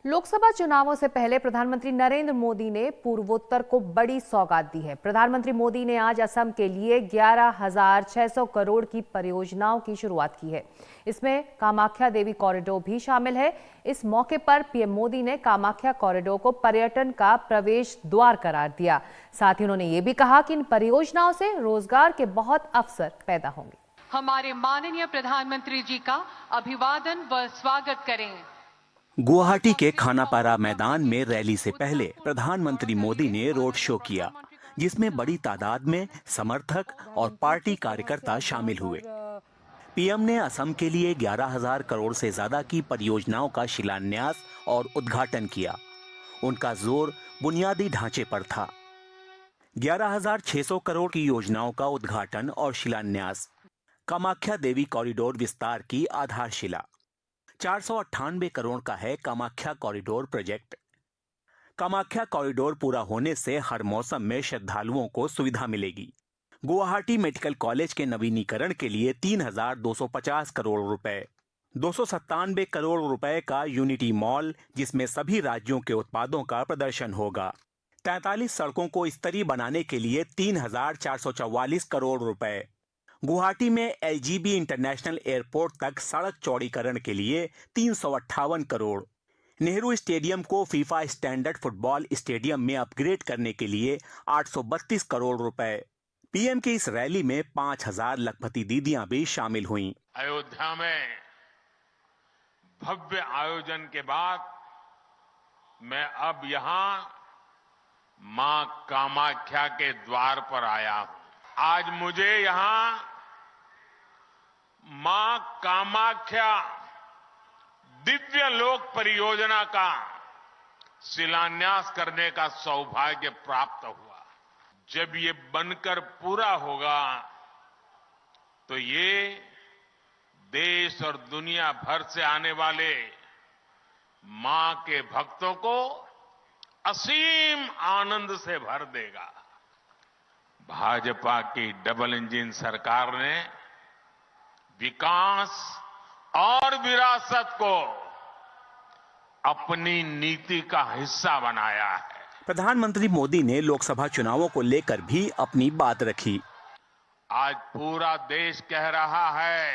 लोकसभा चुनावों से पहले प्रधानमंत्री नरेंद्र मोदी ने पूर्वोत्तर को बड़ी सौगात दी है। प्रधानमंत्री मोदी ने आज असम के लिए 11,600 करोड़ की परियोजनाओं की शुरुआत की है। इसमें कामाख्या देवी कॉरिडोर भी शामिल है। इस मौके पर पीएम मोदी ने कामाख्या कॉरिडोर को पर्यटन का प्रवेश द्वार करार दिया। साथ ही उन्होंने ये भी कहा कि इन परियोजनाओं से रोजगार के बहुत अवसर पैदा होंगे। हमारे माननीय प्रधानमंत्री जी का अभिवादन व स्वागत करें। गुवाहाटी के खानापारा मैदान में रैली से पहले प्रधानमंत्री मोदी ने रोड शो किया, जिसमें बड़ी तादाद में समर्थक और पार्टी कार्यकर्ता शामिल हुए। पीएम ने असम के लिए 11,000 करोड़ से ज्यादा की परियोजनाओं का शिलान्यास और उद्घाटन किया। उनका जोर बुनियादी ढांचे पर था। 11,600 करोड़ की योजनाओं का उद्घाटन और शिलान्यास, कामाख्या देवी कॉरिडोर विस्तार की आधारशिला। 498 करोड़ का है Kamakhya corridor project. Kamakhya corridor पूरा होने से हर मौसम में श्रद्धालुओं को सुविधा मिलेगी। गुवाहाटी मेडिकल कॉलेज के नवीनीकरण के लिए 3,250 करोड़ रुपए, 297 करोड़ रुपए का यूनिटी मॉल, जिसमें सभी राज्यों के उत्पादों का प्रदर्शन होगा। 43 सड़कों को स्तरीय बनाने के लिए 3,444 करोड़ रुपए। गुवाहाटी में एलजीबी इंटरनेशनल एयरपोर्ट तक सड़क चौड़ीकरण के लिए 358 करोड़। नेहरू स्टेडियम को फीफा स्टैंडर्ड फुटबॉल स्टेडियम में अपग्रेड करने के लिए 832 करोड़ रुपए। पीएम की इस रैली में 5,000 लखपति दीदियां भी शामिल हुईं। अयोध्या में भव्य आयोजन के बाद मैं अब यहां मां कामाख्या के द्वार पर आया हूं। आज मुझे यहां मां कामाख्या दिव्य लोक परियोजना का शिलान्यास करने का सौभाग्य प्राप्त हुआ। जब ये बनकर पूरा होगा तो ये देश और दुनिया भर से आने वाले मां के भक्तों को असीम आनंद से भर देगा। भाजपा की डबल इंजन सरकार ने विकास और विरासत को अपनी नीति का हिस्सा बनाया है। प्रधानमंत्री मोदी ने लोकसभा चुनावों को लेकर भी अपनी बात रखी। आज पूरा देश कह रहा है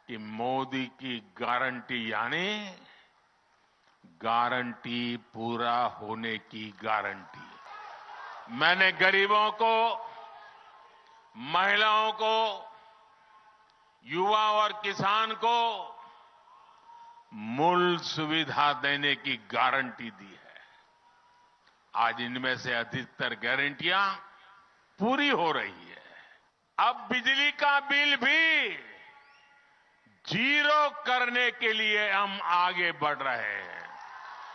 कि मोदी की गारंटी यानी गारंटी पूरा होने की गारंटी। मैंने गरीबों को, महिलाओं को, युवा और किसान को मूल सुविधा देने की गारंटी दी है। आज इनमें से अधिकतर गारंटियां पूरी हो रही है। अब बिजली का बिल भी जीरो करने के लिए हम आगे बढ़ रहे हैं।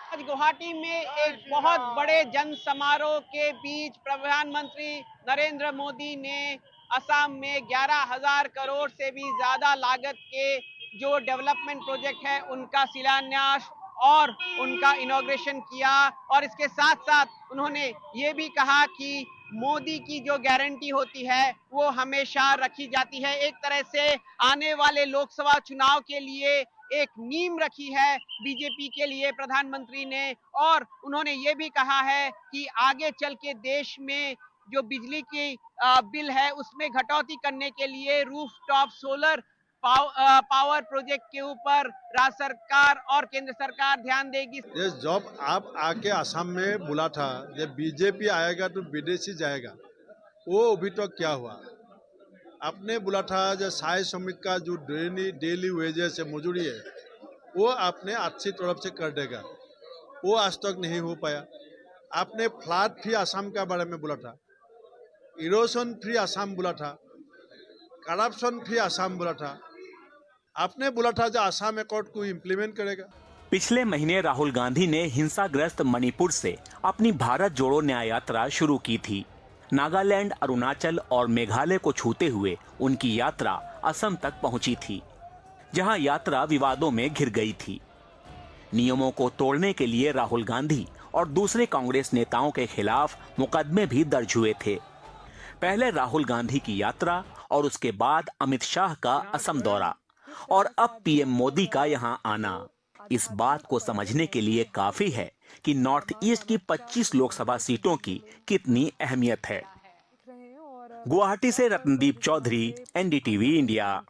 आज गुवाहाटी में एक बहुत बड़े जन समारोह के बीच प्रधानमंत्री नरेंद्र मोदी ने असम में 11,000 करोड़ से भी ज्यादा लागत के जो डेवलपमेंट प्रोजेक्ट है उनका शिलान्यास और उनका इनॉग्रेशन किया। और इसके साथ साथ उन्होंने ये भी कहा कि मोदी की जो गारंटी होती है वो हमेशा रखी जाती है। एक तरह से आने वाले लोकसभा चुनाव के लिए एक नींव रखी है बीजेपी के लिए प्रधानमंत्री ने। और उन्होंने ये भी कहा है कि आगे चल के देश में जो बिजली की बिल है उसमें घटौती करने के लिए रूफटॉप सोलर पावर प्रोजेक्ट के ऊपर राज्य सरकार और केंद्र सरकार ध्यान देगी। ये जब आप आके असम में बोला था जब बीजेपी आएगा तो विदेशी जाएगा, वो अभी तो क्या हुआ? आपने बोला था जो सहाय श्रमिक का जो डेली वेजेस है, मजदूरी है, वो आपने अच्छी तरफ से कर देगा, वो आज तक नहीं हो पाया। आपने फ्लड फ्री असम का बारे में बोला था, इरोशन फ्री असम बोला था, करप्शन फ्री असम बोला था। आपने बोला था जो असम अकॉर्ड को इम्प्लीमेंट करेगा। पिछले महीने राहुल गांधी ने हिंसाग्रस्त मणिपुर से अपनी भारत जोड़ो न्याय यात्रा शुरू की थी। नागालैंड, अरुणाचल और मेघालय को छूते हुए उनकी यात्रा असम तक पहुंची थी, जहां यात्रा विवादों में घिर गई थी। नियमों को तोड़ने के लिए राहुल गांधी और दूसरे कांग्रेस नेताओं के खिलाफ मुकदमे भी दर्ज हुए थे। पहले राहुल गांधी की यात्रा और उसके बाद अमित शाह का असम दौरा और अब पीएम मोदी का यहां आना। इस बात को समझने के लिए काफी है कि नॉर्थ ईस्ट की 25 लोकसभा सीटों की कितनी अहमियत है। गुवाहाटी से रत्नदीप चौधरी, एनडीटीवी इंडिया।